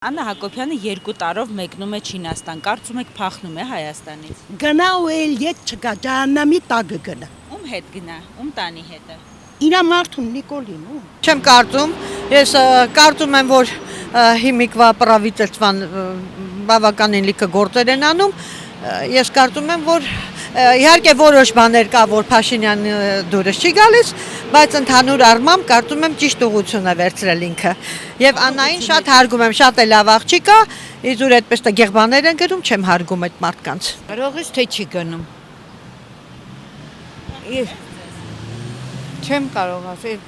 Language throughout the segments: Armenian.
Աննա Հակոբյանը 2 տարով մեկնում է Չինաստան, կարծում եք փախնում է Հայաստանից։ Գնա ու էլ ետ չկա, ջահանամի տակը գնա։ Ում հետ գնա, ում տանի հետը։ Իրա մարդուն Նիկոլին ու։ Չեմ կարծում, ես կարծում եմ, որ հիմիկվա պրավիտելստվան բավականին լիքը գործեր են անում, ես կարծում եմ, որ իհարկե որոշ բաներ կա, որ Փաշինյան դուրս չի գալիս, բայց ընդհանուր առմամբ կարծում եմ ճիշտ ուղղություն է վերցրել ինքը։ Եվ Աննային շատ հարգում եմ, շատ է լավ աղջիկ է, իզուր այդպես տեղ բաներ են գրում, չեմ հարգում այդ մարդկանց։ Կարողից թե չի գնում։ Չեմ կարող ասել,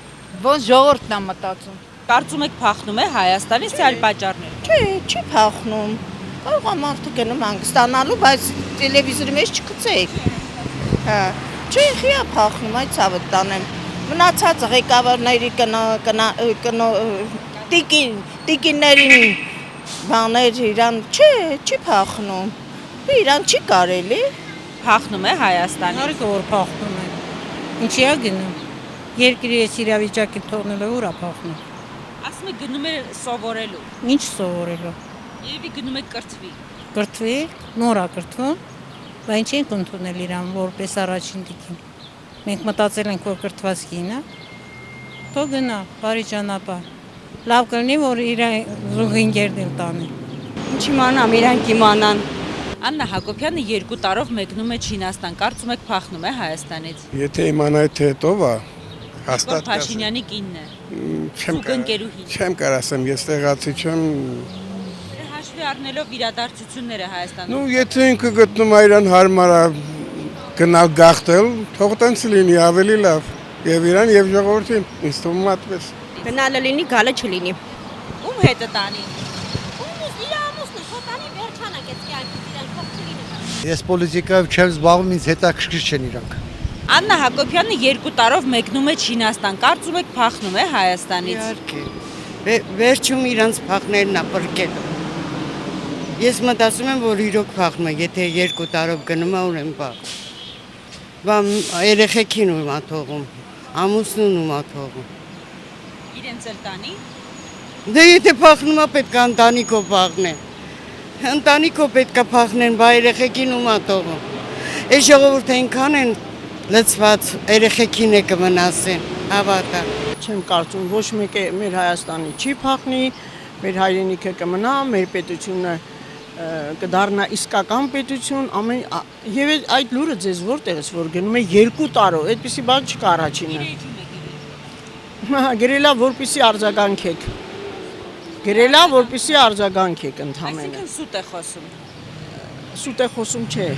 ոնց ժողովուրդն է մտածում։ Կարծում եք փախնում է Հայաստանից, թե այլ պատճառներ։ Չի փախնում։ Կարող է մարդը գնում հանգստանալու, բայց տելևիզորի մեջ չգցեք։ Հա, չի խիա փախնում, այդ ցավը տանեմ։ Մնացած ղեկավարների տիկիններին բաներ իրան չի փախնում։ Իրան չի կարելի։ Փախնում է Հայաստանից։ Հարիկը որ փախնում է։ Ինչի է գնում։ Երկրի այս իրավիճակի թողնելու ուր է փախնում։ Ասում եք գնում է սովորելու։ Ինչ սովորելու։ Եվ գնում է կրթվի։ Կրթվի, նոր է կրթվում, բայց չենք ընդունել իրան որպես առաջին տիկին։ Մենք մտածել ենք, որ կրթված կին է։ Թող գնա, բարի ճանապարհ։ Լավ կլինի, որ իր զուգինգերն էլ տանի։ Ինչ իմանամ, իրանք իմանան։ Աննա Հակոբյանը 2 տարով մեկնում է Չինաստան, կարծում եք փախնում է Հայաստանից։ Եթե իմանայի թե հետով է, Որ հաստատ Փաշինյանի կինն է։ Ընկերուհին։ չեմ կարող ասեմ, ես տեղացի չեմ։ Հաշվի առնելով իրադարձությունները Հայաստանում։ Ну, եթե ինքը գտնում է իրան հարմար է գնալ գաղթել, թող տենց լինի, ավելի լավ։ Եվ իրան եւ ժողովրդին, ինձ թվում է այդպես։ Գնալը լինի, գալը չլինի։ Ում հետը տանի։ Ես պոլիտիկայով չեմ զբաղվում, ինձ հետաքրքիր չեն իրանք։ Աննա Հակոբյանը 2 տարով մեկնում է Չինաստան, կարծում եք փախնում է Հայաստանից։ Իհարկե։ Վերջում իրանց փախներն է բրկել։ Ես մտածում եմ, որ իրոք փախնում է, եթե 2 տարով գնում է ուրեմն փախ։ Բամ երեխեքին ում ա թողում, ամուսնուն ում ա թողում։ Իրենց էլ տանի։ Դե եթե փախնում է, պետք է ընտանիքով փախնեն։ Ընտանիքով պետք է փախնեն, բա երեխեքին ում ա թողում։ Այս ժողովուրդը այնքան են լցված, երեխեքին է կմնասեն, հավատա։ Չեմ կարծում, ոչ մեկը մեր Հայաստանի չի փախնի, մեր հայրենիքը կմնա, մեր պետությունը կդառնա իսկական պետություն, եւ այդ լուրը ձեզ որտեղից որ գնում է 2 տարով, այդպեսի բան չկա առաջինը։ Գրելա որպեսի արձագանքեք։ Գրելա որպեսի արձագանքեք ընդհանրապես։ Այսինքն սուտ է խոսում։ Սուտ է խոսում չէ։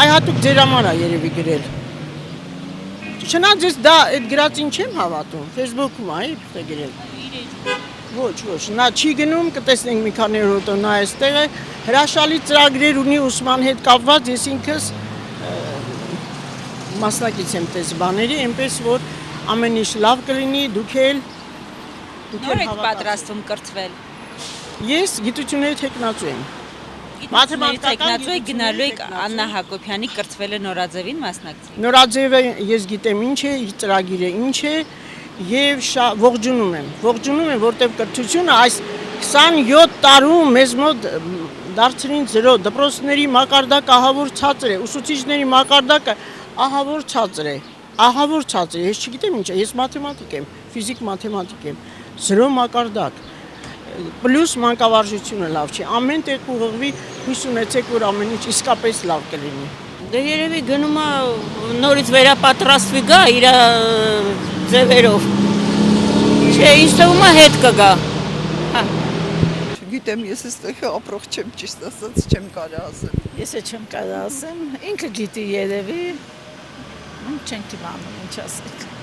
Այ հատուկ ձեր համար է երևի գրել։ Չնայած ես դա այդ գրածին չեմ հավատում, Facebook-ում է իբր գրել։ Ոչ, նա չի գնում, կտեսնենք մի քանի օր հետո նա այստեղ է, հրաշալի ծրագրեր ունի ուսման հետ կապված, ես ինքս մասնակից եմ տես բաների, այնպես որ ամեն ինչ լավ կլինի, դուք էլ Նոր եք պատրաստվում կրթվել։ Ես գիտությունների տեխնացու եմ։ Մաթեմատիկայի եք գնալու եք Աննա Հակոբյանի կրթվելը Նորաձևին մասնակցել։ Նորաձևը ես գիտեմ ինչ է, իր ծրագիրը ինչ է եւ ողջունում եմ, որտեղ կրթությունը այս 27 տարում մեզ մոտ դարձրին 0, դպրոցների մակարդակը ահավոր ցածր է, ուսուցիչների մակարդակը ահավոր ցածր է, ես չգիտեմ ինչ է, ես մաթեմատիկ եմ, ֆիզիկ մաթեմատիկ եմ, 0 մակարդակ, պլյուս մանկավարժությունը լավ չի, ամեն տեղ ուղղվի, հույս ունեցեք, որ ամեն ինչ իսկապես լավ կլինի։ Դե երևի գնում է նորից վերապատրաստվի գա իր ձևերով։ Չէ, ինձ թվում է հետ կգա։ Չգիտեմ, ես այստեղ ապրող չեմ, ճիշտ ասած չեմ կարող ասել։ Ես չեմ կարող ասեմ, ինքը գիտի երևի, չենք իմանում ինչ ասեք։